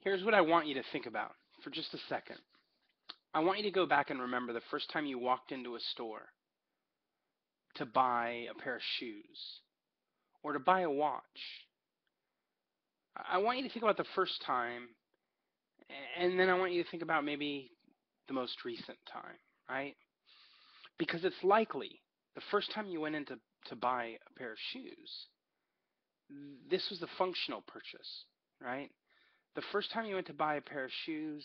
Here's what I want you to think about for just a second. I want you to go back and remember the first time you walked into a store to buy a pair of shoes or to buy a watch. I want you to think about the first time, and then I want you to think about maybe the most recent time, right? Because it's likely the first time you went in to buy a pair of shoes, this was a functional purchase, right? The first time you went to buy a pair of shoes,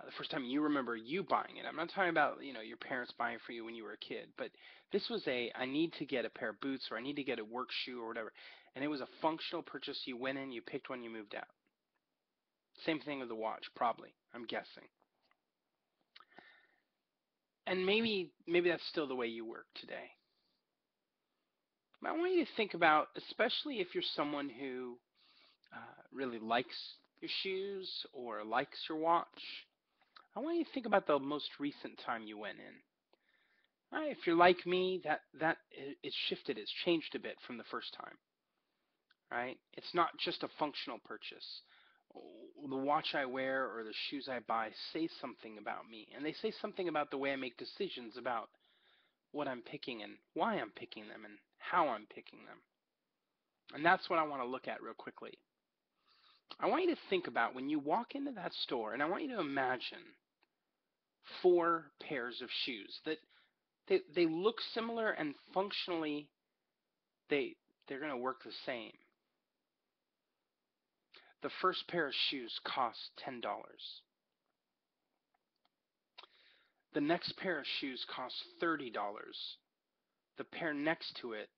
the first time you remember you buying it. I'm not talking about, your parents buying for you when you were a kid, but this was I need to get a pair of boots or I need to get a work shoe or whatever. And it was a functional purchase. You went in, you picked one, you moved out. Same thing with the watch, probably, I'm guessing. And maybe that's still the way you work today. But I want you to think about, especially if you're someone who really likes your shoes or likes your watch, I want you to think about the most recent time you went in. Right? If you're like me, that it's shifted, it's changed a bit from the first time. Right? It's not just a functional purchase. The watch I wear or the shoes I buy say something about me, and they say something about the way I make decisions about what I'm picking and why I'm picking them and how I'm picking them. And that's what I want to look at real quickly. I want you to think about when you walk into that store, and I want you to imagine four pairs of shoes that they look similar and functionally they they're going to work the same. The first pair of shoes costs $10. The next pair of shoes costs $30. The pair next to it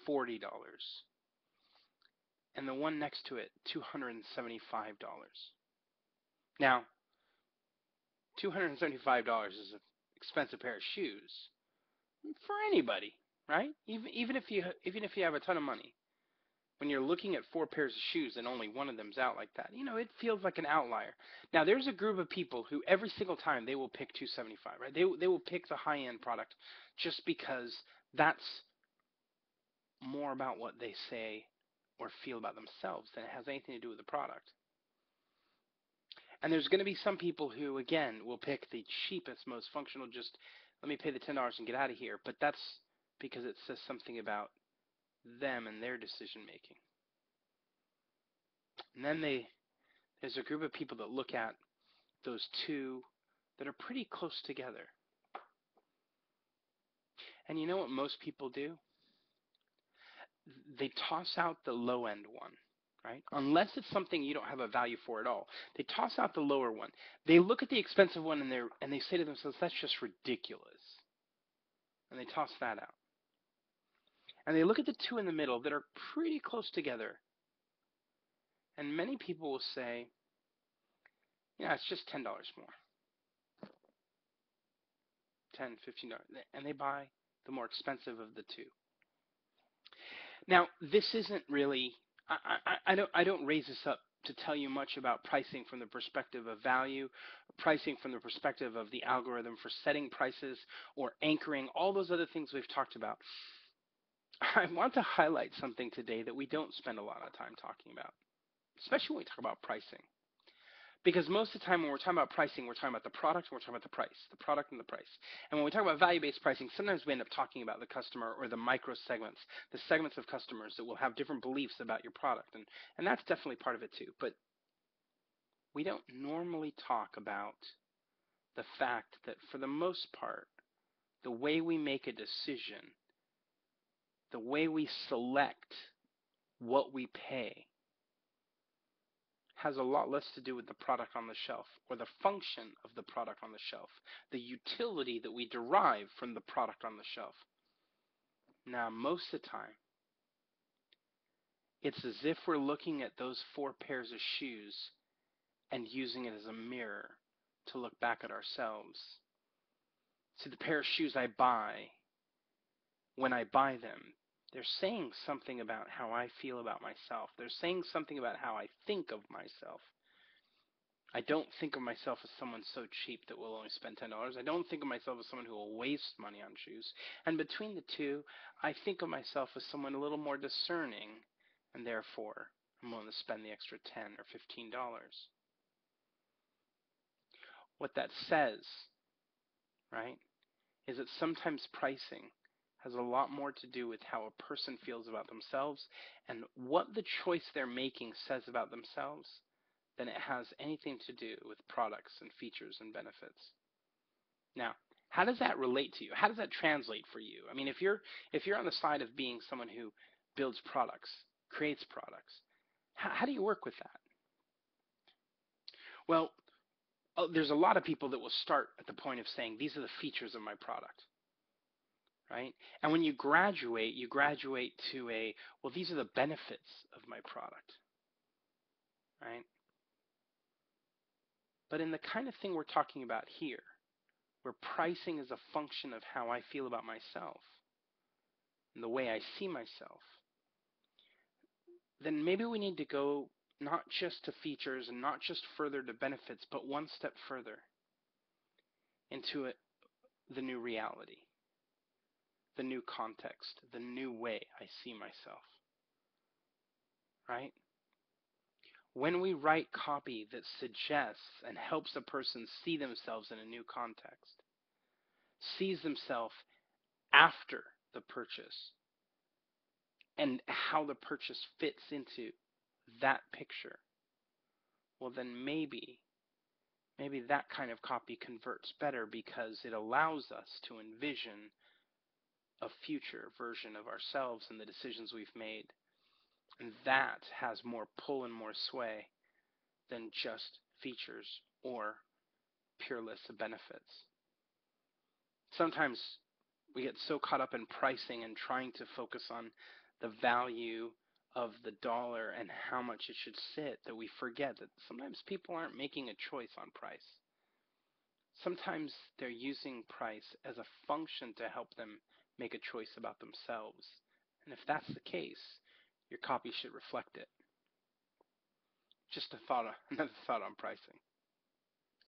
$40. And the one next to it $275. Now, $275 is an expensive pair of shoes for anybody, right? Even if you have a ton of money. When you're looking at four pairs of shoes and only one of them's out like that, it feels like an outlier. Now, there's a group of people who every single time they will pick 275, right? They will pick the high-end product just because that's more about what they say or feel about themselves than it has anything to do with the product. And there's going to be some people who, again, will pick the cheapest, most functional, just let me pay the $10 and get out of here. But that's because it says something about them and their decision making. And then there's a group of people that look at those two that are pretty close together. And you know what most people do? They toss out the low end one, right? Unless it's something you don't have a value for at all. They toss out the lower one. They look at the expensive one and they say to themselves, that's just ridiculous. And they toss that out. And they look at the two in the middle that are pretty close together. And many people will say, yeah, it's just $10 more. $10, $15. And they buy the more expensive of the two. Now, this isn't really, I don't raise this up to tell you much about pricing from the perspective of value, pricing from the perspective of the algorithm for setting prices or anchoring, all those other things we've talked about. I want to highlight something today that we don't spend a lot of time talking about, especially when we talk about pricing. Because most of the time when we're talking about pricing, we're talking about the product and we're talking about the price, the product and the price. And when we talk about value-based pricing, sometimes we end up talking about the customer or the micro segments, the segments of customers that will have different beliefs about your product. And that's definitely part of it too. But we don't normally talk about the fact that for the most part, the way we make a decision, the way we select what we pay, has a lot less to do with the product on the shelf or the function of the product on the shelf, the utility that we derive from the product on the shelf. Now, most of the time, it's as if we're looking at those four pairs of shoes and using it as a mirror to look back at ourselves. See, the pair of shoes I buy, when I buy them, they're saying something about how I feel about myself. They're saying something about how I think of myself. I don't think of myself as someone so cheap that will only spend $10. I don't think of myself as someone who will waste money on shoes. And between the two, I think of myself as someone a little more discerning, and therefore I'm willing to spend the extra $10 or $15. what that says, right, is that sometimes pricing has a lot more to do with how a person feels about themselves and what the choice they're making says about themselves than it has anything to do with products and features and benefits. Now, how does that relate to you? How does that translate for you? I mean, if you're on the side of being someone who builds products, creates products, how do you work with that? Well, there's a lot of people that will start at the point of saying these are the features of my product, right? And when you graduate to a, well, these are the benefits of my product, right? But in the kind of thing we're talking about here, where pricing is a function of how I feel about myself and the way I see myself, then maybe we need to go not just to features and not just further to benefits, but one step further into the new reality, the new context, the new way I see myself, right? When we write copy that suggests and helps a person see themselves in a new context, sees themselves after the purchase and how the purchase fits into that picture, well then maybe that kind of copy converts better because it allows us to envision a future version of ourselves and the decisions we've made. And that has more pull and more sway than just features or pure lists of benefits. Sometimes we get so caught up in pricing and trying to focus on the value of the dollar and how much it should sit that we forget that sometimes people aren't making a choice on price. Sometimes they're using price as a function to help them make a choice about themselves. And if that's the case, your copy should reflect it. Just a thought, another thought on pricing.